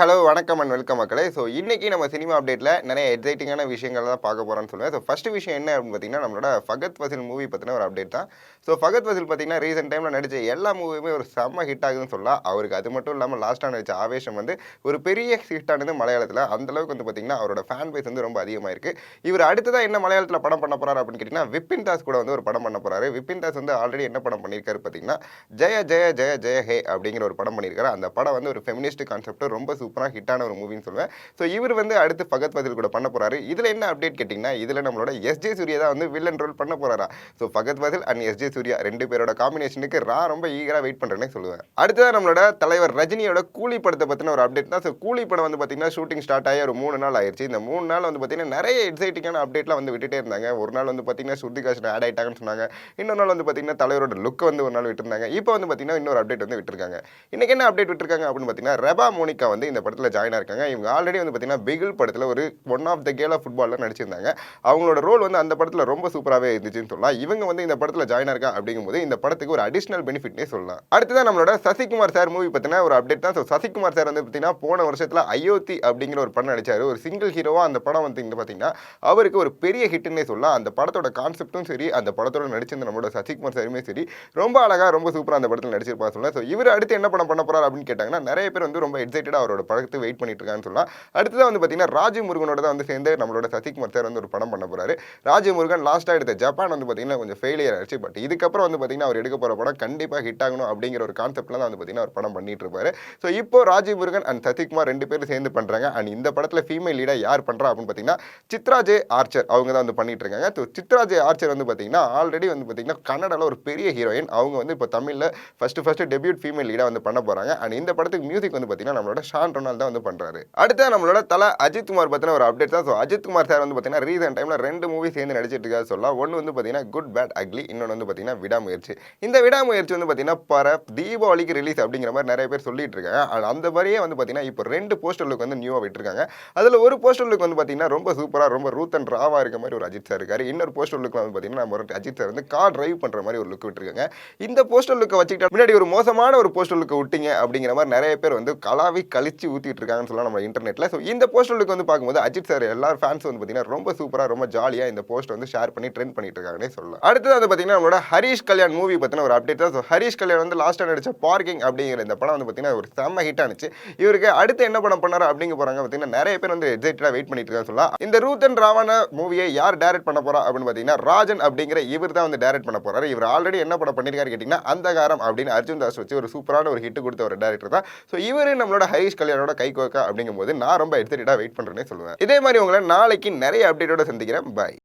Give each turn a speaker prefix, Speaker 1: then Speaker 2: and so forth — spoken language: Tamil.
Speaker 1: ஹலோ வணக்கம் அண்ட் வெல்கம் மக்களே. ஸோ இன்னைக்கு நம்ம சினிமா அப்டேட்டில் நிறைய எக்ஸைட்டிங்கான விஷயங்கள் தான் பார்க்க போகிறோம்னு சொல்லுவேன். ஸோ ஃபர்ஸ்ட் விஷயம் என்ன அப்படின்னு பார்த்தீங்கன்னா, நம்மளோட ஃபகத் ஃபாசில் மூவி பற்றின ஒரு அப்டேட் தான். ஸோ ஃபகத் ஃபாசில் பார்த்தீங்கன்னா ரீசெண்ட் டைமில் நடித்த எல்லா மூவியுமே ஒரு செம்ம ஹிட் ஆகுதுன்னு சொல்லலாம். அவருக்கு அது மட்டும் இல்லாமல் லாஸ்ட்டாக நடித்த ஆவேஷம் வந்து ஒரு பெரிய ஹிட் ஆனது மலையாளத்தில். அந்தளவுக்கு வந்து பார்த்தீங்கன்னா அவரோட ஃபேன் பேஸ் வந்து ரொம்ப அதிகமாக இருக்குது. இவர் அடுத்ததாக என்ன மலையாளத்தில் படம் பண்ண போகிறார் அப்படின்னு கேட்டிங்கன்னா, விபின் தாஸ் கூட வந்து ஒரு படம் பண்ண போகிறாரு. விபின் தாஸ் வந்து ஆல்ரெடி என்ன படம் பண்ணியிருக்காரு பார்த்தீங்கன்னா, ஜெய ஜெய ஜெய ஜெய ஹே அப்படிங்கிற ஒரு படம் பண்ணியிருக்காரு. அந்த படம் வந்து ஒரு ஃபெமினிஸ்ட் கான்செப்ட் ரொம்ப சூப்பராக ஹிட்டான ஒரு மூவின்னு சொல்லுவேன். ஸோ இவர் வந்து அடுத்து ஃபகத் ஃபாசில் கூட பண்ண போறாரு. இதில் என்ன அப்டேட் கேட்டிங்கன்னா, இதில் நம்மளோட எஸ்ஜே சூர்யா தான் வந்து வில்லன் ரோல் பண்ண போறாரா. ஸோ ஃபகத் ஃபாசில் அண்ட் எஸ்ஜே சூர்யா 2 பேரோட காம்பினேஷனுக்கு ரொம்ப ஈகராக வெயிட் பண்ணுறேன்னே சொல்லுவேன். அடுத்ததான் நம்மளோட தலைவர் ரஜினியோட கூலி படத்தை பற்றின ஒரு அப்டேட் தான். ஸோ கூலி படம் வந்து பார்த்தீங்கன்னா ஷூட்டிங் ஸ்டார்ட் ஆகி ஒரு 3 நாள் ஆயிடுச்சு. இந்த 3 நாள் வந்து பார்த்தீங்கன்னா நிறைய எக்ஸைட்டிங்கான அப்டேட்லாம் வந்து விட்டுட்டே இருந்தாங்க. ஒரு நாள் வந்து பார்த்தீங்கன்னா ஸ்ருதிகாசன் ஆட் ஆயிட்டாங்கன்னு சொன்னாங்க. இன்னொரு நாள் வந்து பார்த்தீங்கன்னா தலைவரோட லுக் வந்து ஒரு நாள் விட்டுருந்தாங்க. இப்போ வந்து பார்த்தீங்கன்னா இன்னொரு அப்டேட் வந்து விட்டுருக்காங்க. இன்னைக்கு என்ன அப்டேட் விட்டுருக்காங்க அப்படின்னு பார்த்தீங்கன்னா, ரெபா மோனிகா வந்து இந்த படத்தில் ஜாயின் ஆயிருக்காங்க. இவங்க ஆல்ரெடி வந்து பார்த்தீங்கன்னா பிகில் படத்தில் ஒரு one of the girl of ஃபுட்பாலில் நடிச்சிருந்தாங்க. அவங்களோட ரோல் வந்து அந்த படத்தில் ரொம்ப சூப்பராகவே இருந்துச்சுன்னு சொல்லலாம். இவங்க வந்து இந்த படத்தில் ஜாயின் ஆயிருக்கா அப்படிங்கும்போது இந்த படத்துக்கு ஒரு அடிஷனல் பெனிஃபிட்னே சொல்லலாம். அடுத்ததான் நம்மளோட சசிகுமார் சார் மூவி பற்றின ஒரு அப்டேட் தான். ஸோ சசிகுமார் சார் வந்து பார்த்தீங்கன்னா போன வருஷத்தில் அயோத்தி அப்படிங்கிற ஒரு படம் நடிச்சாரு. ஒரு சிங்கிள் ஹீரோவாக அந்த படம் வந்து பார்த்தீங்கன்னா அவருக்கு ஒரு பெரிய ஹிட்னே சொல்லலாம். அந்த படத்தோட கான்செப்டும் சரி, அந்த படத்தோட நடிச்சிருந்த நம்மளோட சசிகுமார் சாருமே சரி, ரொம்ப அழகாக ரொம்ப சூப்பராக அந்த படத்தில் நடிச்சிருப்பாங்க சொல்லலாம். ஸோ இவர் அடுத்து என்ன படம் பண்ண போறாரு அப்படின்னு கேட்டாங்கன்னா, நிறைய பேர் வந்து ரொம்ப எக்ஸைட்டடாக அவரோட படத்துக்கு வெயிட் பண்ணிட்டு இருக்காங்கன்னு சொல்லலாம். அடுத்ததான் வந்து பார்த்தீங்கன்னா ராஜு முருகனோட தான் வந்து சேர்ந்து நம்மளோட சசிகுமார் சார் வந்து ஒரு படம் பண்ண போறாரு. ராஜு முருகன் லாஸ்ட்டாக எடுத்த ஜப்பான் வந்து பார்த்தீங்கன்னா கொஞ்சம் ஃபெயிலியர் ஆயிடுச்சு. பட் இதுக்கப்புறம் வந்து பார்த்தீங்கன்னா அவர் எடுக்க போகிற படம் கண்டிப்பாக ஹிட் ஆகணும் அப்படிங்கிற ஒரு கான்செப்ட்ல தான் வந்து பார்த்தீங்கன்னா ஒரு படம் பண்ணிட்டு இருப்பாரு. ஸோ இப்போ ராஜு முருகன் அண்ட் சசிகுமார் 2 பேரும் சேர்ந்து பண்ணுறாங்க. அண்ட் இந்த படத்தில் ஃபீமேல் லீடாக யார் பண்ணுறா அப்படின்னு பார்த்தீங்கன்னா சித்ரா ஜே ஆர்ச்சர் அவங்க தான் வந்து பண்ணிட்டு இருக்காங்க. ஸோ சித்ரா ஜே ஆர்ச்சர் வந்து பார்த்தீங்கன்னா ஆல்ரெடி வந்து பார்த்தீங்கன்னா கன்னடாவில் ஒரு பெரிய ஹீரோயின். அவங்க வந்து இப்போ தமிழில் ஃபர்ஸ்ட் டெபியூட் ஃபீமேல் லீடாக வந்து பண்ண போகிறாங்க. அண்ட் இந்த படத்துக்கு மியூசிக் வந்து பார்த்தீங்கன்னா நம்மளோட ஷான் ரொனால்ட் தான் வந்து பண்ணுறாரு. அடுத்த நம்மளோட தல அஜித் குமார் பற்றின ஒரு அப்டேட் தான். ஸோ அஜித் குமார் சார் வந்து பார்த்தீங்கன்னா ரீசெண்ட் டைமில் 2 மூவி சேர்ந்து நடிச்சிட்டு இருக்காரு சொல்லலாம். ஒன்று வந்து பார்த்தீங்கன்னா குட் பேட் அக்லி, இன்னொன்று வந்து பார்த்தீங்கன்னா விடாமுயற்சி. இந்த விடாமுயற்சி வந்து பார்த்தீங்கன்னா தீபாவளிக்கு ரிலீஸ் அப்படிங்கிற மாதிரி நிறைய பேர் சொல்லிட்டு இருக்காங்க. அந்த மாதிரியே வந்து பார்த்தீங்கன்னா இப்போ 2 போஸ்டர் லுக் வந்து நியூவாக விட்டுருக்காங்க. அதில் ஒரு போஸ்டர் லுக் வந்து பார்த்தீங்கன்னா ரொம்ப சூப்பராக ரொம்ப ரூத் அண்ட் ராவாக இருக்க மாதிரி ஒரு அஜித் சார் இருக்காரு. இன்னொரு போஸ்டர் லுக் வந்து பார்த்தீங்கன்னா நம்ம அஜித் சார் வந்து கார் டிரைவ் பண்ணுற மாதிரி ஒரு லுக் விட்டுருக்காங்க. இந்த போஸ்டர் லுக்கை வச்சுக்கிட்டா முன்னாடி ஒரு மோசமான ஒரு போஸ்டர் லுக்கை விட்டீங்க அப்படிங்கிற மாதிரி நிறைய பேர் வந்து கலாவி கழிச்சு ஊற்றிட்டு இருக்காங்கன்னு சொல்லலாம் நம்ம இன்டர்நெட்டில். ஸோ இந்த போஸ்டர் லுக் வந்து பார்க்கும்போது அஜித் சார் எல்லாரும் ஃபேன்ஸ் வந்து பார்த்தீங்கன்னா ரொம்ப சூப்பராக ரொம்ப ஜாலியாக இந்த போஸ்ட் வந்து ஷேர் பண்ணி ட்ரெண்ட் பண்ணிட்டு இருக்காங்கன்னே சொல்லலாம். அடுத்தது வந்து பார்த்தீங்கன்னா நம்மளோட ஹரிஷ் கல்யாண் மூவி பற்றின ஒரு அப்டேட் தான். ஸோ ஹரிஷ் கல்யாண் வந்து லாஸ்ட்டாக நடிச்ச பார்க்கிங் அப்படிங்கிற இந்த படம் வந்து பார்த்தீங்கன்னா ஒரு செம்ம ஹிட் ஆனிச்சு. இவருக்கு அடுத்து என்ன படம் பண்ணாரு அப்படிங்க போகிறாங்க பார்த்தீங்கன்னா நிறைய பேர் வந்து எக்ஸைட்டடாக வெயிட் பண்ணிட்டு இருக்காங்க சொல்லலாம். இந்த ரூத் அண்ட் ராவான மூவியை யார் டைரக்ட் பண்ண போறா அப்படின்னு பார்த்தீங்கன்னா ராஜன் அப்படிங்கிற இவர் தான் வந்து டைரக்ட் பண்ண போறாரு. இவர் ஆல்ரெடி என்ன படம் பண்ணியிருக்காரு கேட்டிங்கன்னா அந்தகாரம் அப்படின்னு அர்ஜுன் தாஸ் வச்சு ஒரு சூப்பரான ஒரு ஹிட் கொடுத்த ஒரு டைரக்டர் தான். ஸோ இவர் நம்மளோட ஹரிஷ் கல்யாணோட கை கோக்கா அப்படிங்கும்போது நான் ரொம்ப எக்ஸைட்டடாக வெயிட் பண்ணுறேன்னே சொல்லுவேன். இதே மாதிரி உங்களை நாளைக்கு நிறைய அப்டேட்டோட சந்திக்கிறேன். பாய்.